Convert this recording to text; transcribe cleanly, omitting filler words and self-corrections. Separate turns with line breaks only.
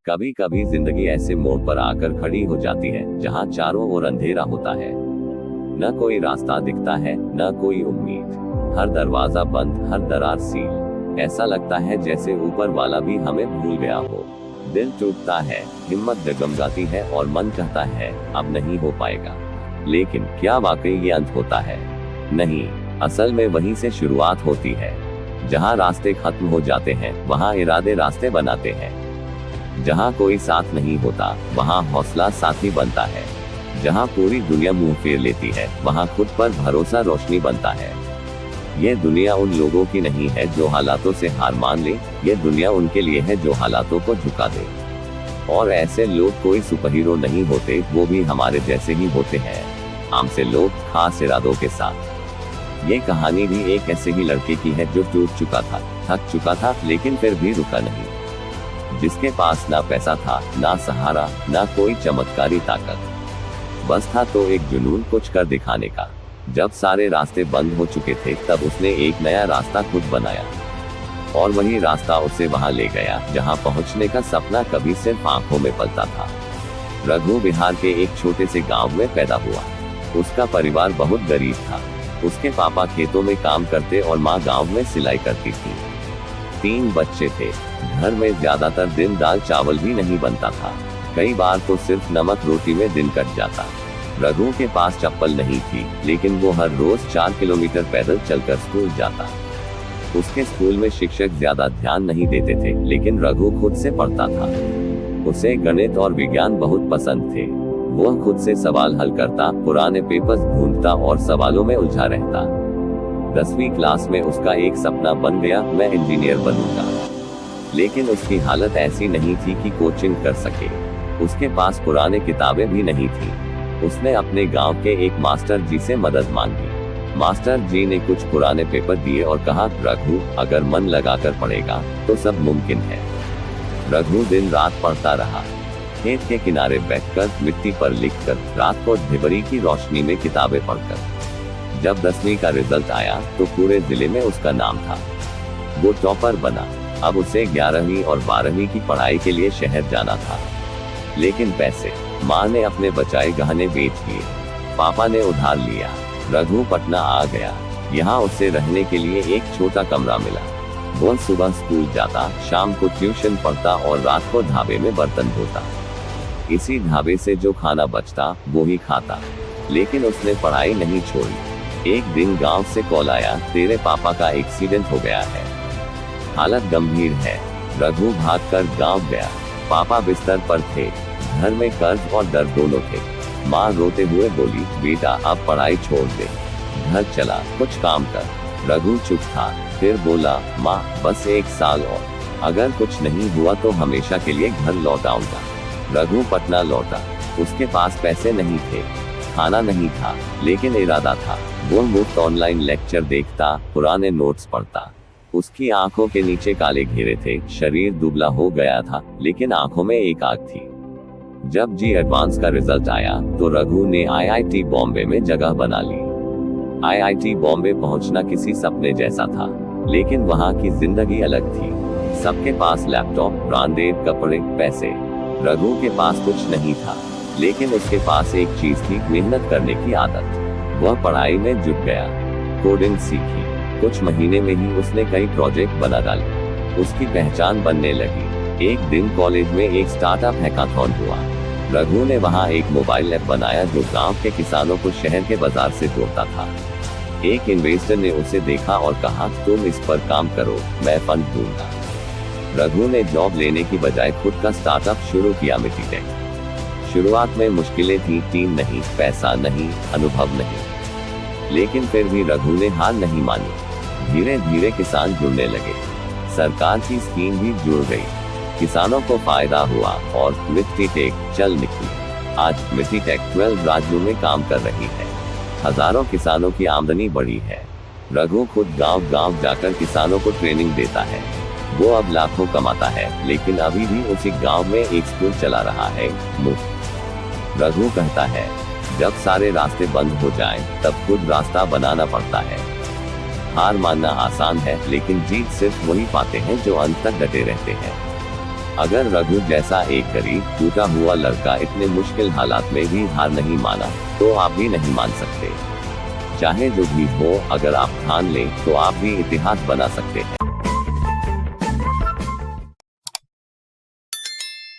कभी कभी जिंदगी ऐसे मोड़ पर आकर खड़ी हो जाती है जहां चारों ओर अंधेरा होता है। न कोई रास्ता दिखता है, न कोई उम्मीद। हर दरवाजा बंद, हर दरार सील। ऐसा लगता है जैसे ऊपर वाला भी हमें भूल गया हो। दिल टूटता है, हिम्मत डगमगाती है और मन कहता है अब नहीं हो पाएगा। लेकिन क्या वाकई ये अंत होता है? नहीं, असल में वहीं से शुरुआत होती है। जहां रास्ते खत्म हो जाते हैं वहां इरादे रास्ते बनाते हैं। जहां कोई साथ नहीं होता वहां हौसला साथी बनता है। जहां पूरी दुनिया मुंह फेर लेती है वहां खुद पर भरोसा रोशनी बनता है। ये दुनिया उन लोगों की नहीं है जो हालातों से हार मान ले, ये दुनिया उनके लिए है जो हालातों को झुका दे। और ऐसे लोग कोई सुपरहीरो नहीं होते, वो भी हमारे जैसे ही होते हैं, आम से लोग खास इरादों के साथ। ये कहानी भी एक ऐसे ही लड़के की है जो टूट चुका था, थक चुका था, लेकिन फिर भी रुका नहीं। जिसके पास ना पैसा था, ना सहारा, ना कोई चमत्कारी ताकत। बस था तो एक जुनून कुछ कर दिखाने का। जब सारे रास्ते बंद हो चुके थे तब उसने एक नया रास्ता खुद बनाया। और वही रास्ता उसे वहां ले गया जहां पहुंचने का सपना कभी सिर्फ आंखों में पलता था। रघु बिहार के एक छोटे से गांव में पैदा हुआ। उसका परिवार बहुत गरीब था। उसके पापा खेतों में काम करते और माँ गांव में सिलाई करती थी। 3 बच्चे थे। घर में ज्यादातर दिन दाल चावल भी नहीं बनता था। कई बार तो सिर्फ नमक रोटी में दिन कट जाता। रघु के पास चप्पल नहीं थी, लेकिन वो हर रोज 4 किलोमीटर पैदल चलकर स्कूल जाता। उसके स्कूल में शिक्षक ज्यादा ध्यान नहीं देते थे, लेकिन रघु खुद से पढ़ता था। उसे गणित और विज्ञान बहुत पसंद थे। वह खुद से सवाल हल करता, पुराने पेपर्स ढूंढता और सवालों में उलझा रहता। 10वीं क्लास में उसका एक सपना बन गया, मैं इंजीनियर बनूंगा। लेकिन उसकी हालत ऐसी नहीं थी कि कोचिंग कर सके। उसके पास पुराने किताबें भी नहीं थी। उसने अपने गांव के एक मास्टर जी से मदद मांगी। मास्टर जी ने कुछ पुराने पेपर दिए और कहा, रघु अगर मन लगाकर पढ़ेगा तो सब मुमकिन है। रघु दिन रात पढ़ता रहा, खेत के किनारे बैठकर, मिट्टी पर लिखकर, रात को ढिबरी की रोशनी में किताबें पढ़कर। जब 10वीं का रिजल्ट आया तो पूरे जिले में उसका नाम था। वो टॉपर बना। अब उसे 11वीं और 12वीं की पढ़ाई के लिए शहर जाना था। लेकिन पैसे माँ ने अपने बचाए गहने बेच दिए, पापा ने उधार लिया। रघु पटना आ गया। यहाँ उसे रहने के लिए एक छोटा कमरा मिला। वो सुबह स्कूल जाता, शाम को ट्यूशन पढ़ता और रात को ढाबे में बर्तन धोता। इसी ढाबे से जो खाना बचता वो ही खाता। लेकिन उसने पढ़ाई नहीं छोड़ी। एक दिन गांव से कॉल आया, तेरे पापा का एक्सीडेंट हो गया है, हालत गंभीर है। रघु भागकर गांव गया। पापा बिस्तर पर थे। घर में कर्ज और डर दोनों थे। माँ रोते हुए बोली, बेटा अब पढ़ाई छोड़ दे, घर चला, कुछ काम कर। रघु चुप था, फिर बोला, माँ बस 1 साल और, अगर कुछ नहीं हुआ तो हमेशा के लिए घर लौट आऊंगा। रघु पटना लौटा। उसके पास पैसे नहीं थे, खाना नहीं था, लेकिन इरादा था। वो मुफ्त ऑनलाइन लेक्चर देखता, पुराने नोट्स पढ़ता। उसकी आंखों के नीचे काले घेरे थे, शरीर दुबला हो गया था, लेकिन आंखों में एक आग थी। जब जी एडवांस का रिजल्ट आया तो रघु ने IIT बॉम्बे में जगह बना ली। IIT बॉम्बे पहुंचना किसी सपने जैसा था, लेकिन वहां की जिंदगी अलग थी। सबके पास लैपटॉप, ब्रांडेड कपड़े, पैसे। रघु के पास कुछ नहीं था, लेकिन उसके पास एक चीज थी, मेहनत करने की आदत। वह पढ़ाई में जुट गया, कोडिंग सीखी। कुछ महीने में ही उसने कई प्रोजेक्ट बना डाले। उसकी पहचान बनने लगी। एक दिन कॉलेज में एक स्टार्टअप हैकाथॉन हुआ। रघु ने वहां एक मोबाइल ऐप बनाया जो गांव के किसानों को शहर के बाजार से जोड़ता था। एक इन्वेस्टर ने उसे देखा और कहा, तुम इस पर काम करो, मैं फंड दूंगा। रघु ने जॉब लेने की बजाय खुद का स्टार्टअप शुरू किया, मिटीटेक। शुरुआत में मुश्किलें थी, टीम नहीं, पैसा नहीं, अनुभव नहीं। लेकिन फिर भी रघु ने हार नहीं मानी। धीरे धीरे किसान जुड़ने लगे। सरकार की स्कीम भी जुड़ गई। किसानों को फायदा हुआ और मिटीटेक चल निकली। आज मिटीटेक 12 राज्यों में काम कर रही है। हजारों किसानों की आमदनी बढ़ी है। रघु खुद गांव-गांव जाकर किसानों को ट्रेनिंग देता है। वो अब लाखों कमाता है, लेकिन अभी भी उसी गांव में एक स्कूल चला रहा है, मुफ्त। रघु कहता है, जब सारे रास्ते बंद हो जाएं, तब खुद रास्ता बनाना पड़ता है। हार मानना आसान है, लेकिन जीत सिर्फ वही पाते हैं जो अंत तक डटे रहते हैं। अगर रघु जैसा एक गरीब टूटा हुआ लड़का इतने मुश्किल हालात में भी हार नहीं माना, तो आप भी नहीं मान सकते। चाहे जो भी हो, अगर आप ठान लें तो आप भी इतिहास बना सकते हैं।